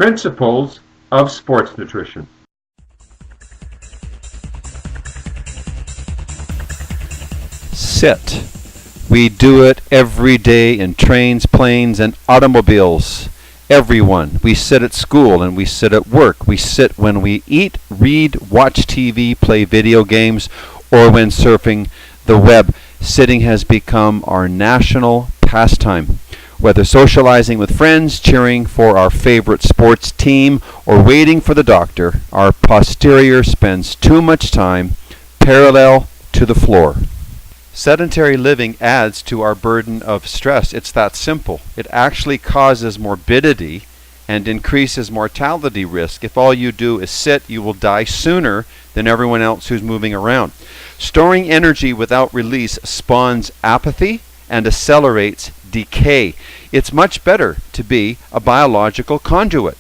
Principles of sports nutrition. Sit. We do it every day in trains, planes, and automobiles. Everyone. We sit at school and we sit at work. We sit when we eat, read, watch TV, play video games, or when surfing the web. Sitting has become our national pastime. Whether socializing with friends, cheering for our favorite sports team, or waiting for the doctor, our posterior spends too much time parallel to the floor. Sedentary living adds to our burden of stress. It's that simple. It actually causes morbidity and increases mortality risk. If all you do is sit, you will die sooner than everyone else who's moving around. Storing energy without release spawns apathy and accelerates decay. It's much better to be a biological conduit.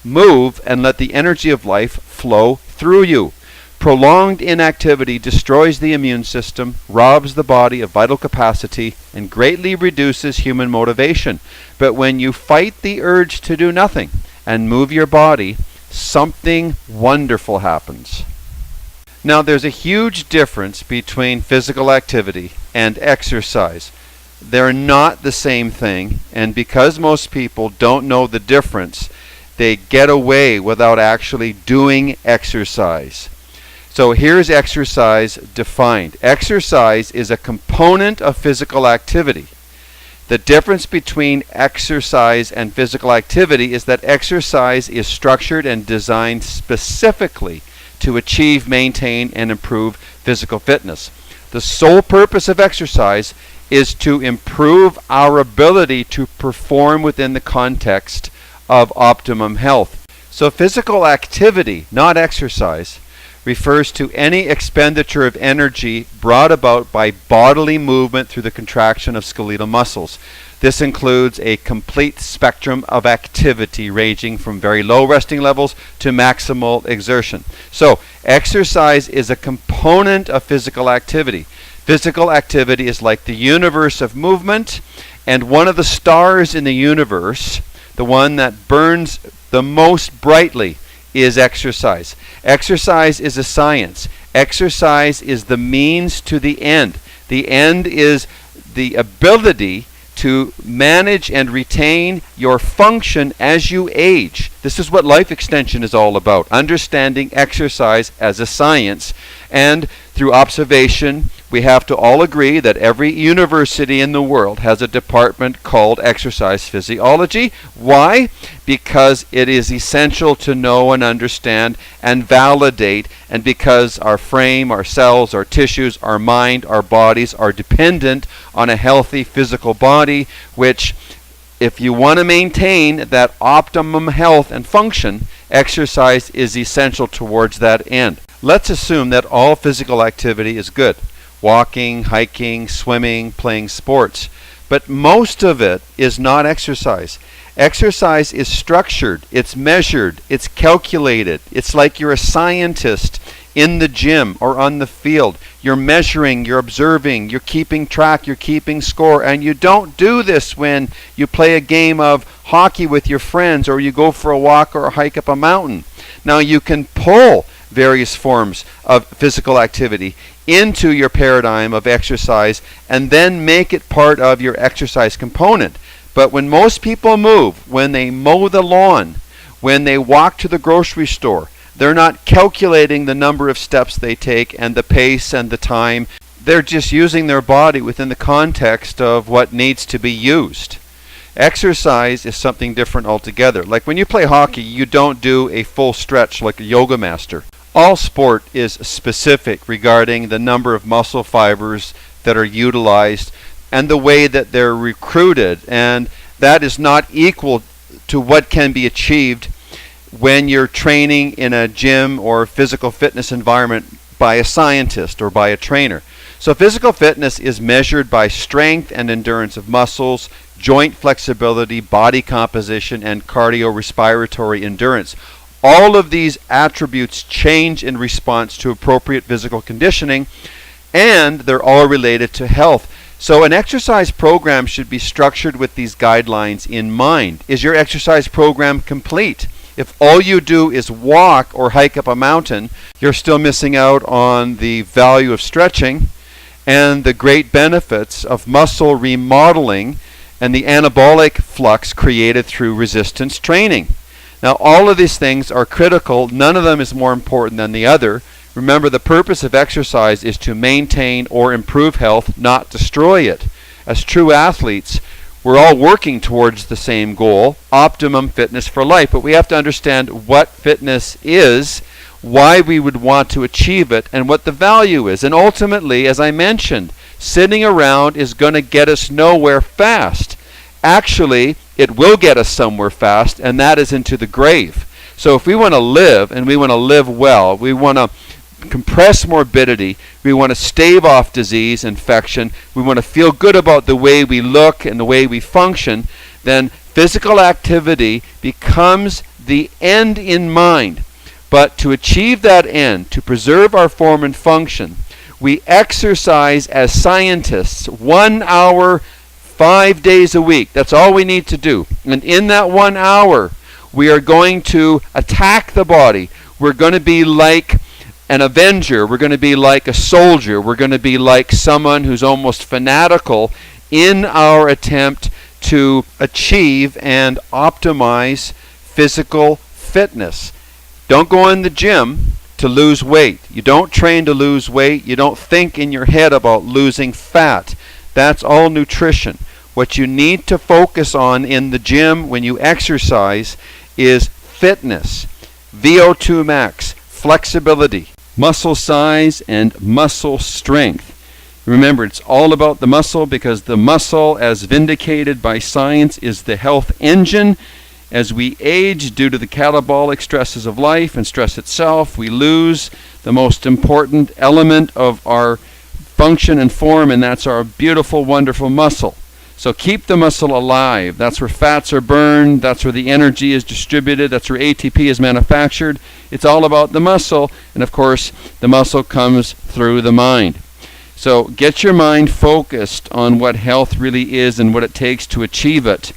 Move and let the energy of life flow through you. Prolonged inactivity destroys the immune system, robs the body of vital capacity, and greatly reduces human motivation. But when you fight the urge to do nothing and move your body, something wonderful happens. Now, there's a huge difference between physical activity and exercise. They're not the same thing, and because most people don't know the difference, they get away without actually doing exercise. So here's exercise defined. Exercise is a component of physical activity. The difference between exercise and physical activity is that exercise is structured and designed specifically to achieve, maintain, and improve physical fitness. The sole purpose of exercise is to improve our ability to perform within the context of optimum health. So physical activity, not exercise, refers to any expenditure of energy brought about by bodily movement through the contraction of skeletal muscles. This includes a complete spectrum of activity ranging from very low resting levels to maximal exertion. So exercise is a component of physical activity. Physical activity is like the universe of movement, and one of the stars in the universe, the one that burns the most brightly, is exercise. Exercise is a science. Exercise is the means to the end. The end is the ability to manage and retain your function as you age. This is what life extension is all about, understanding exercise as a science. And through observation, we have to all agree that every university in the world has a department called exercise physiology. Why? Because it is essential to know and understand and validate, and because our frame, our cells, our tissues, our mind, our bodies are dependent on a healthy physical body, which, if you want to maintain that optimum health and function, exercise is essential towards that end. Let's assume that all physical activity is good. Walking, hiking, swimming, playing sports. But most of it is not exercise. Exercise is structured, it's measured, it's calculated. It's like you're a scientist in the gym or on the field. You're measuring, you're observing, you're keeping track, you're keeping score. And you don't do this when you play a game of hockey with your friends or you go for a walk or a hike up a mountain. Now, you can pull various forms of physical activity into your paradigm of exercise and then make it part of your exercise component. But when most people move, when they mow the lawn, when they walk to the grocery store, they're not calculating the number of steps they take and the pace and the time. They're just using their body within the context of what needs to be used. Exercise is something different altogether. Like when you play hockey, you don't do a full stretch like a yoga master. All sport is specific regarding the number of muscle fibers that are utilized and the way that they're recruited, and that is not equal to what can be achieved when you're training in a gym or physical fitness environment by a scientist or by a trainer. So physical fitness is measured by strength and endurance of muscles, joint flexibility, body composition, and cardiorespiratory endurance. All of these attributes change in response to appropriate physical conditioning, and they're all related to health. So an exercise program should be structured with these guidelines in mind. Is your exercise program complete? If all you do is walk or hike up a mountain, you're still missing out on the value of stretching and the great benefits of muscle remodeling and the anabolic flux created through resistance training. Now, all of these things are critical. None of them is more important than the other. Remember, the purpose of exercise is to maintain or improve health, not destroy it. As true athletes, we're all working towards the same goal, optimum fitness for life. But we have to understand what fitness is, why we would want to achieve it, and what the value is. And ultimately, as I mentioned, sitting around is going to get us nowhere fast. Actually, it will get us somewhere fast, and that is into the grave. So if we want to live, and we want to live well, we want to compress morbidity, we want to stave off disease, infection, we want to feel good about the way we look and the way we function, then physical activity becomes the end in mind. But to achieve that end, to preserve our form and function, we exercise as scientists 1 hour, 5 days a week. That's all we need to do. And in that 1 hour, we are going to attack the body. We're going to be like an avenger. We're going to be like a soldier. We're going to be like someone who's almost fanatical in our attempt to achieve and optimize physical fitness. Don't go in the gym to lose weight. You don't train to lose weight. You don't think in your head about losing fat. That's all nutrition. What you need to focus on in the gym when you exercise is fitness, VO2 max, flexibility, muscle size, and muscle strength. Remember, it's all about the muscle, because the muscle, as vindicated by science, is the health engine. As we age, due to the catabolic stresses of life and stress itself, we lose the most important element of our function and form, and that's our beautiful, wonderful muscle. So keep the muscle alive. That's where fats are burned. That's where the energy is distributed. That's where ATP is manufactured. It's all about the muscle. And of course, the muscle comes through the mind. So get your mind focused on what health really is and what it takes to achieve it.